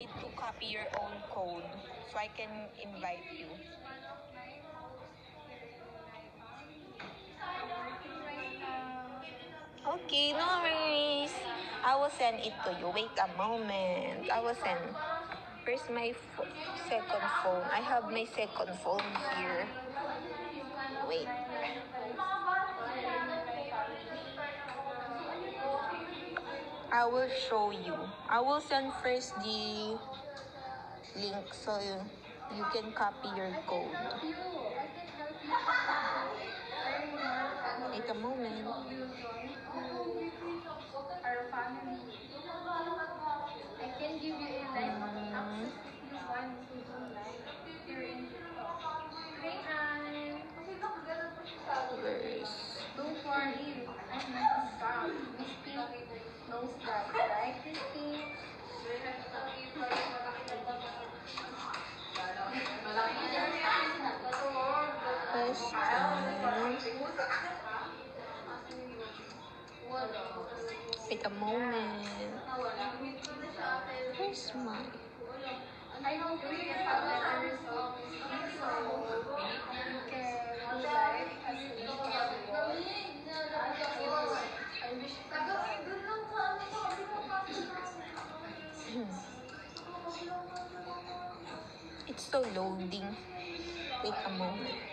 Need to copy your own code so I can invite you. Okay, no worries. I will send it to you. Wait a moment. I will send. Where's my second phone? I have my second phone here. Wait. I will show you. I will send first the link so you can copy your code. Wait a moment. Our family. I can give you a access if you want to do live. You're in TikTok. Hi, Anne. Verse. Don't worry. I'm not a scam. Misty knows that, right, Misty? Wait a moment. Where's my... I hope we can have better results, Misty, so you can do live as much as possible. I wish It's so loading. Wait a moment.